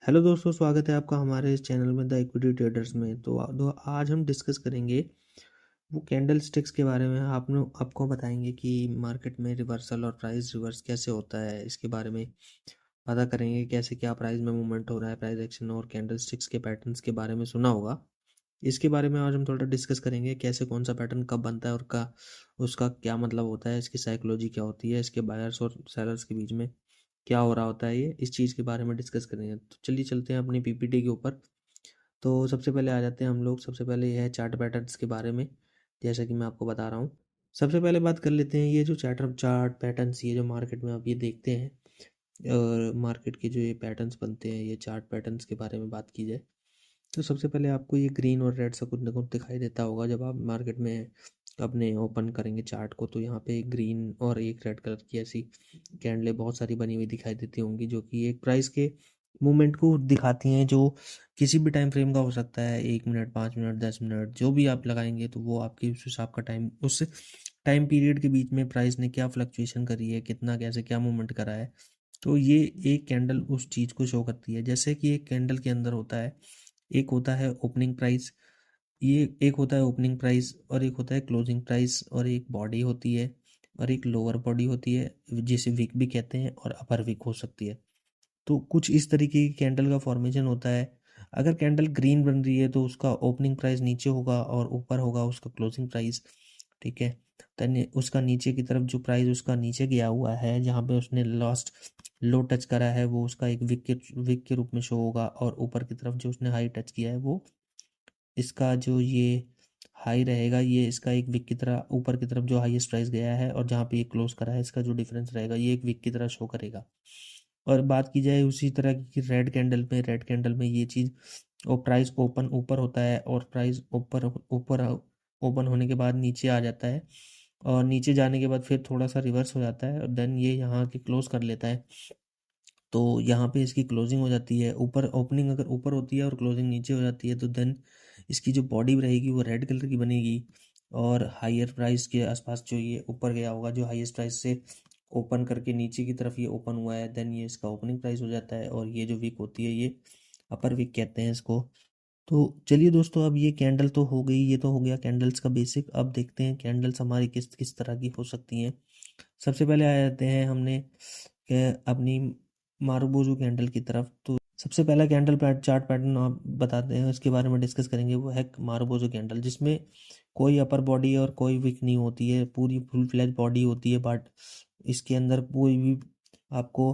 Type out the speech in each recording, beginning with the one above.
Hello दोस्तों, स्वागत है आपका हमारे इस चैनल में द इक्विटी ट्रेडर्स में। आज हम डिस्कस करेंगे वो कैंडल स्टिक्स के बारे में। आपको बताएंगे कि मार्केट में रिवर्सल और प्राइस रिवर्स कैसे होता है, इसके बारे में पता करेंगे कैसे क्या प्राइस में मूवमेंट हो रहा है, प्राइस एक्शन और कैंडल स्टिक्स के पैटर्न्स के बारे में सुना होगा। इसके बारे में आज हम थोड़ा डिस्कस करेंगे, कैसे कौन सा पैटर्न कब बनता है और का उसका क्या मतलब होता है, इसकी साइकोलॉजी क्या होती है, इसके बायर्स और सेलर्स के बीच में क्या हो रहा होता है, ये इस चीज़ के बारे में डिस्कस करेंगे। तो चलिए चलते हैं अपनी पीपीटी के ऊपर। तो सबसे पहले आ जाते हैं हम लोग। सबसे पहले यह है चार्ट पैटर्न्स के बारे में, जैसा कि मैं आपको बता रहा हूँ। सबसे पहले बात कर लेते हैं ये जो चार्ट चार्ट पैटर्न्स, ये जो मार्केट में आप ये देखते हैं और मार्केट के जो ये पैटर्न्स बनते हैं, ये चार्ट पैटर्न्स के बारे में बात की जाए तो सबसे पहले आपको ये ग्रीन और रेड सा कुछ ना कुछ दिखाई देता होगा। जब आप मार्केट में अपने ओपन करेंगे चार्ट को, तो यहाँ पे एक ग्रीन और एक रेड कलर की ऐसी कैंडलें बहुत सारी बनी हुई दिखाई देती होंगी, जो कि एक प्राइस के मूवमेंट को दिखाती हैं, जो किसी भी टाइम फ्रेम का हो सकता है। 1 मिनट, 5 मिनट, 10 मिनट, जो भी आप लगाएंगे तो वो आपकी उस हिसाब का टाइम, उस टाइम पीरियड के बीच में प्राइस ने क्या फ्लक्चुएशन करी है, कितना कैसे क्या मूवमेंट करा है। तो ये एक कैंडल उस चीज़ को शो करती है। जैसे कि एक कैंडल के अंदर होता है, एक होता है ओपनिंग प्राइस, ये एक होता है ओपनिंग प्राइस और एक होता है क्लोजिंग प्राइस, और एक बॉडी होती है और एक लोअर बॉडी होती है, जिसे विक भी कहते हैं, और अपर विक हो सकती है। तो कुछ इस तरीके की कैंडल का फॉर्मेशन होता है। अगर कैंडल ग्रीन बन रही है तो उसका ओपनिंग प्राइस नीचे होगा और ऊपर होगा उसका क्लोजिंग प्राइस। ठीक है। तने उसका नीचे की तरफ जो प्राइस उसका नीचे गया हुआ है, जहाँ पे उसने लास्ट लो टच करा है, वो उसका एक विक के रूप में शो होगा, और ऊपर की तरफ जो उसने हाई टच किया है, वो इसका जो ये हाई रहेगा, ये इसका एक विक की तरह ऊपर की तरफ जो हाईएस्ट प्राइस गया है और जहाँ पे ये क्लोज करा है, इसका जो डिफरेंस रहेगा ये एक विक की तरह शो करेगा। और बात की जाए उसी तरह की रेड कैंडल में ये चीज़, और प्राइस ओपन ऊपर होता है और प्राइस ऊपर ऊपर ओपन होने के बाद नीचे आ जाता है, और नीचे जाने के बाद फिर थोड़ा सा रिवर्स हो जाता है और देन ये यहाँ के क्लोज कर लेता है। तो यहाँ पे इसकी क्लोजिंग हो जाती है ऊपर। ओपनिंग अगर ऊपर होती है और क्लोजिंग नीचे हो जाती है, तो देन इसकी जो बॉडी रहेगी वो रेड कलर की बनेगी, और हायर प्राइस के आसपास जो ये ऊपर गया होगा, जो हाईएस्ट प्राइस से ओपन करके नीचे की तरफ ये ओपन हुआ है, देन ये इसका ओपनिंग प्राइस हो जाता है, और ये जो वीक होती है ये अपर वीक कहते हैं इसको। तो चलिए दोस्तों, अब ये कैंडल तो हो गई, ये तो हो गया कैंडल्स का बेसिक। अब देखते हैं कैंडल्स हमारी किस किस तरह की हो सकती हैं। सबसे पहले आ जाते हैं हमने अपनी मारुबोजू कैंडल की तरफ। तो सबसे पहला चार्ट पैटर्न आप बताते हैं, उसके बारे में डिस्कस करेंगे। वो है मारुबोजू कैंडल, जिसमें कोई अपर बॉडी और कोई विक नहीं होती है, पूरी फुल फ्लैज बॉडी होती है, बट इसके अंदर कोई भी आपको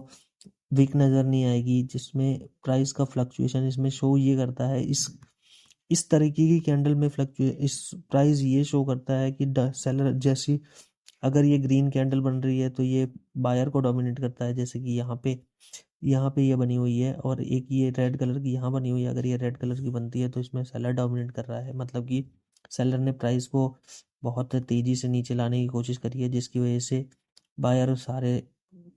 विक नज़र नहीं आएगी, जिसमें प्राइस का फ्लक्चुएशन इसमें शो ये करता है। इस तरीके की कैंडल में फ्लक्चुए इस प्राइस ये शो करता है कि सेलर जैसी, अगर ये ग्रीन कैंडल बन रही है तो ये बायर को डोमिनेट करता है, जैसे कि यहाँ पे ये बनी हुई है, और एक ये रेड कलर की यहाँ बनी हुई है। अगर ये रेड कलर की बनती है तो इसमें सेलर डोमिनेट कर रहा है, मतलब कि सेलर ने प्राइस को बहुत तेज़ी से नीचे लाने की कोशिश करी है, जिसकी वजह से बायर सारे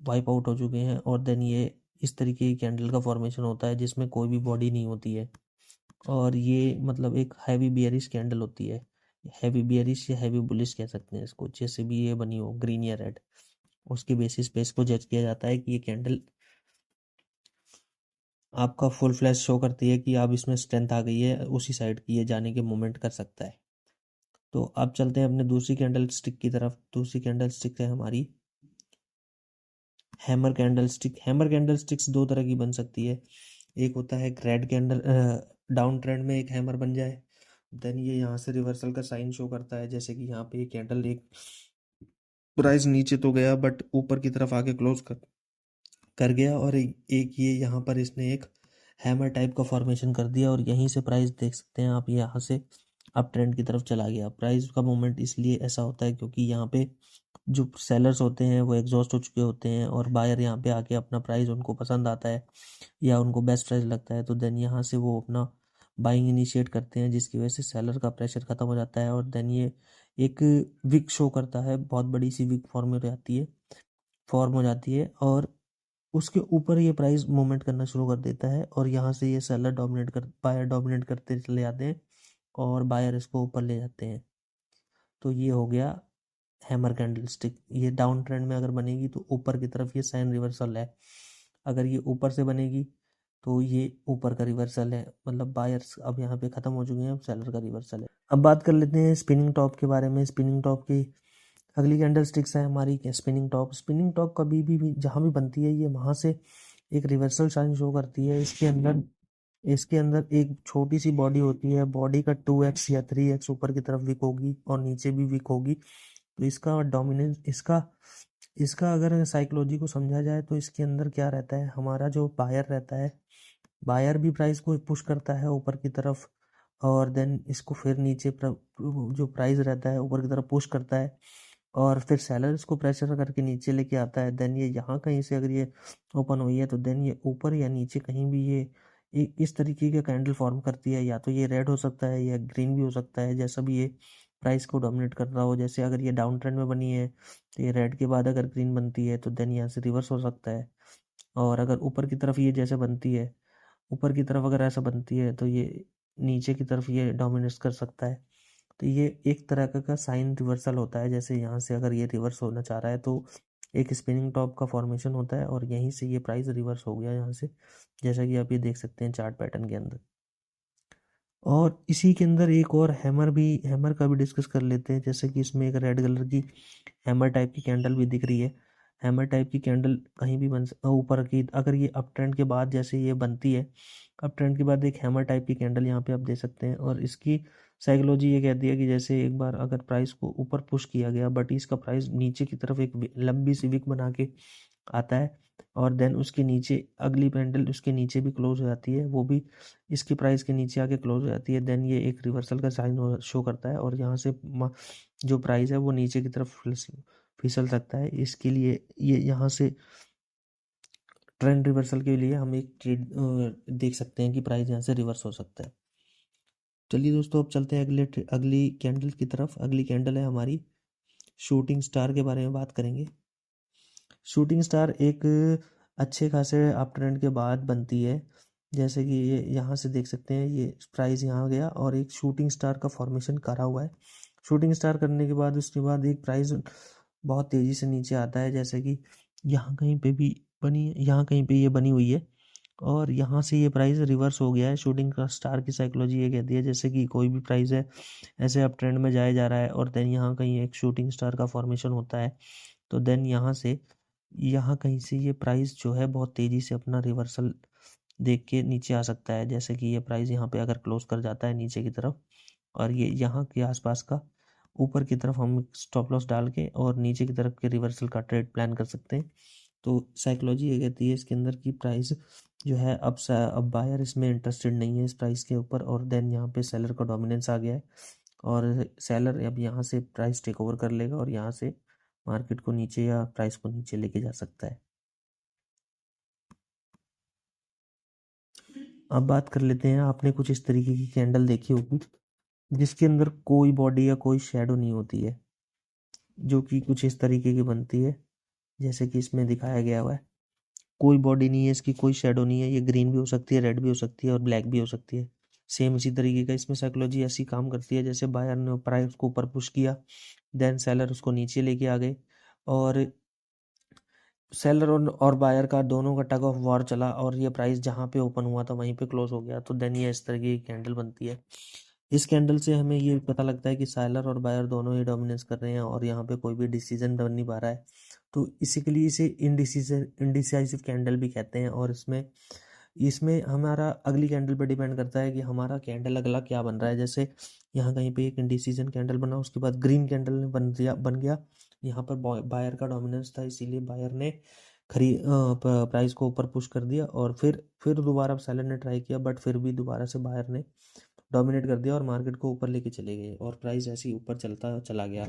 वाइप आउट हो चुके हैं। और देन ये इस तरीके की कैंडल का फॉर्मेशन होता है, जिसमें कोई भी बॉडी नहीं होती है, और ये मतलब एक हैवी बियरिश कैंडल होती है। हैवी बियरिश या हैवी बुलिश कह सकते हैं इसको, जैसे भी ये बनी हो ग्रीन या रेड, उसके बेसिस पे इसको जज किया जाता है कि ये कैंडल आपका फुल फ्लैश शो करती है कि आप इसमें स्ट्रेंथ आ गई है, उसी साइड की ये जाने के मूवमेंट कर सकता है। तो अब चलते हैं अपने दूसरी कैंडल स्टिक की तरफ। दूसरी कैंडल स्टिक है हमारी hammer candle stick. Hammer candle sticks दो तरह की बन सकती है। एक होता है रेड कैंडल, डाउन ट्रेंड में एक हैमर बन जाए, देन ये यहाँ से रिवर्सल का साइन शो करता है, जैसे कि यहाँ पे ये कैंडल एक प्राइस नीचे तो गया बट ऊपर की तरफ आके क्लोज कर कर गया, और एक ये यहाँ पर इसने एक हैमर टाइप का फॉर्मेशन कर दिया, और यहीं से प्राइस देख सकते हैं आप, यहाँ से अप ट्रेंड की तरफ चला गया। प्राइस का मूवमेंट इसलिए ऐसा होता है क्योंकि यहाँ पे जो सेलर्स होते हैं वो एग्जॉस्ट हो चुके होते हैं, और बायर यहाँ पे आके अपना प्राइस उनको पसंद आता है या उनको बेस्ट प्राइस लगता है, तो देन यहाँ से वो अपना बाइंग इनिशिएट करते हैं, जिसकी वजह से सेलर का प्रेशर खत्म हो जाता है, और देन ये एक विक शो करता है, बहुत बड़ी सी विक फॉर्म हो जाती है, और उसके ऊपर ये प्राइस मूवमेंट करना शुरू कर देता है, और यहाँ से ये सेलर बायर डोमिनेट करते चले जाते हैं, और बायर इसको ऊपर ले जाते हैं। तो ये हो गया हैमर कैंडल स्टिक। ये डाउन ट्रेंड में अगर बनेगी तो ऊपर की तरफ ये साइन रिवर्सल है। अगर ये ऊपर से बनेगी तो ये ऊपर का रिवर्सल है, मतलब बायर्स अब यहाँ पे ख़त्म हो चुके हैं, अब सेलर का रिवर्सल है। अब बात कर लेते हैं स्पिनिंग टॉप के बारे में। स्पिनिंग टॉप की अगली कैंडल स्टिक्स है हमारी स्पिनिंग टॉप। स्पिनिंग टॉप कभी भी जहाँ भी बनती है ये वहाँ से एक रिवर्सल साइन शो करती है। इसके अंदर एक छोटी सी बॉडी होती है, बॉडी का 2x या 3x ऊपर की तरफ वीक होगी और नीचे भी वीक होगी। तो इसका डोमिनेंस इसका अगर साइकोलॉजी को समझा जाए तो इसके अंदर क्या रहता है, हमारा जो बायर रहता है, बायर भी प्राइस को पुश करता है ऊपर की तरफ, और देन इसको फिर नीचे जो प्राइस रहता है ऊपर की तरफ पुश करता है, और फिर सेलर इसको प्रेशर करके नीचे लेके आता है। देन ये यहाँ कहीं से अगर ये ओपन हुई है तो देन ये ऊपर या नीचे कहीं भी ये इस तरीके का कैंडल फॉर्म करती है। या तो ये रेड हो सकता है या ग्रीन भी हो सकता है, जैसा भी ये प्राइस को डोमिनेट कर रहा हो। जैसे अगर ये डाउन ट्रेंड में बनी है तो ये रेड के बाद अगर ग्रीन बनती है तो देन यहाँ से रिवर्स हो सकता है। और अगर ऊपर की तरफ ये जैसे बनती है, ऊपर की तरफ अगर ऐसा बनती है तो ये नीचे की तरफ ये डोमिनेट कर सकता है। तो ये एक तरह का साइन रिवर्सल होता है। जैसे यहाँ से अगर ये रिवर्स होना चाह रहा है तो एक स्पिनिंग टॉप का फॉर्मेशन होता है और यहीं से ये प्राइस रिवर्स हो गया यहाँ से, जैसा कि आप ये देख सकते हैं चार्ट पैटर्न के अंदर। और इसी के अंदर एक और हैमर का भी डिस्कस कर लेते हैं। जैसे कि इसमें एक रेड कलर की हैमर टाइप की कैंडल भी दिख रही है। हैमर टाइप की कैंडल कहीं भी ऊपर की अगर ये अप ट्रेंड के बाद जैसे ये बनती है, अप ट्रेंड के बाद एक हैमर टाइप की कैंडल यहाँ पे आप देख सकते हैं। और इसकी साइकोलॉजी ये कहती है कि जैसे एक बार अगर प्राइस को ऊपर पुश किया गया बट इसका प्राइस नीचे की तरफ एक लंबी सी विक बना के आता है, और देन उसके नीचे अगली कैंडल उसके नीचे भी क्लोज हो जाती है, वो भी इसकी प्राइस के नीचे आके क्लोज हो जाती है। देन ये एक रिवर्सल का साइन शो करता है और यहाँ से जो प्राइस है वो नीचे की तरफ फिसल सकता है। इसके लिए ये यहाँ से ट्रेंड रिवर्सल के लिए हम एक ट्रेड देख सकते हैं कि प्राइस यहाँ से रिवर्स हो सकता है। चलिए दोस्तों, अब चलते हैं अगली कैंडल की तरफ। अगली कैंडल है हमारी शूटिंग स्टार के बारे में बात करेंगे। शूटिंग स्टार एक अच्छे खासे अप ट्रेंड के बाद बनती है। जैसे कि ये यहाँ से देख सकते हैं, ये प्राइस यहाँ गया और एक शूटिंग स्टार का फॉर्मेशन करा हुआ है। शूटिंग स्टार करने के बाद उसके बाद एक प्राइस बहुत तेज़ी से नीचे आता है, जैसे कि यहाँ कहीं पे भी बनी है, यहाँ कहीं पे ये बनी हुई है और यहाँ से ये प्राइस रिवर्स हो गया है। शूटिंग का स्टार की साइकोलॉजी ये कहती है जैसे कि कोई भी प्राइस है ऐसे अप ट्रेंड में जाया जा रहा है और देन यहाँ कहीं एक शूटिंग स्टार का फॉर्मेशन होता है, तो देन यहाँ कहीं से ये प्राइस जो है बहुत तेज़ी से अपना रिवर्सल देख के नीचे आ सकता है। जैसे कि ये प्राइस यहाँ पे अगर क्लोज कर जाता है नीचे की तरफ और ये यहाँ के आसपास का ऊपर की तरफ हम स्टॉप लॉस डाल के और नीचे की तरफ के रिवर्सल का ट्रेड प्लान कर सकते हैं। तो साइकोलॉजी ये कहती है इसके अंदर की प्राइस जो है अब बायर इसमें इंटरेस्टेड नहीं है इस प्राइस के ऊपर, और देन यहाँ पे सेलर का डोमिनेंस आ गया है और सेलर अब यहाँ से प्राइस टेक ओवर कर लेगा और यहाँ से मार्केट को नीचे या प्राइस को नीचे लेके जा सकता है। अब बात कर लेते हैं, आपने कुछ इस तरीके की कैंडल देखी होगी जिसके अंदर कोई बॉडी या कोई शेडो नहीं होती है, जो कि कुछ इस तरीके की बनती है जैसे कि इसमें दिखाया गया हुआ है। कोई बॉडी नहीं है इसकी, कोई शेडो नहीं है, ये ग्रीन भी हो सकती है, रेड भी हो सकती है और ब्लैक भी हो सकती है। सेम इसी तरीके का इसमें साइकोलॉजी ऐसी काम करती है जैसे बायर ने प्राइस को ऊपर पुश किया, देन सेलर उसको नीचे लेके आ गए और सेलर और बायर का दोनों का टग ऑफ वॉर चला और ये प्राइस जहाँ पे ओपन हुआ था वहीं पे क्लोज हो गया। तो देन ये इस तरीके की कैंडल बनती है। इस कैंडल से हमें ये पता लगता है कि सेलर और बायर दोनों ही डोमिनेंस कर रहे हैं और यहाँ पे कोई भी डिसीजन बन नहीं पा रहा है। तो इसी के लिए इसे इंडिसाइसिव कैंडल भी कहते हैं। और इसमें इसमें हमारा अगली कैंडल पर डिपेंड करता है कि हमारा कैंडल अगला क्या बन रहा है। जैसे यहाँ कहीं पे एक इंडिसीजन कैंडल बना, उसके बाद ग्रीन कैंडल बन गया। यहाँ पर बायर का डोमिनेंस था इसीलिए बायर ने प्राइस को ऊपर पुश कर दिया और फिर दोबारा सेलर ने ट्राई किया बट फिर भी दोबारा से बायर ने डोमिनेट कर दिया और मार्केट को ऊपर लेके चले गए और प्राइस ऐसे ही ऊपर चलता चला गया।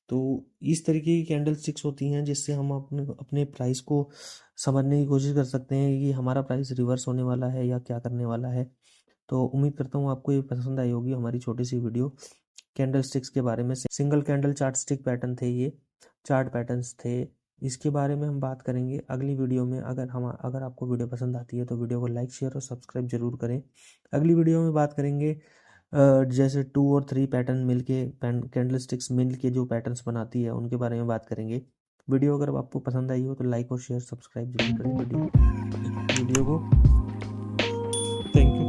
तो इस तरीके की कैंडल स्टिक्स होती हैं जिससे हम अपने प्राइस को समझने की कोशिश कर सकते हैं कि हमारा प्राइस रिवर्स होने वाला है या क्या करने वाला है। तो उम्मीद करता हूँ आपको ये पसंद आई होगी हमारी छोटी सी वीडियो कैंडल स्टिक्स के बारे में। Single candle chart stick pattern थे, ये चार्ट पैटर्न्स थे, इसके बारे में हम बात करेंगे अगली वीडियो में। अगर आपको वीडियो पसंद आती है तो वीडियो को लाइक शेयर और सब्सक्राइब जरूर करें। अगली वीडियो में बात करेंगे जैसे 2 और 3 पैटर्न मिलके कैंडल स्टिक्स मिल के जो पैटर्न्स बनाती है उनके बारे में बात करेंगे। वीडियो अगर आपको पसंद आई हो तो लाइक और शेयर सब्सक्राइब जरूर करें वीडियो को। Thank you.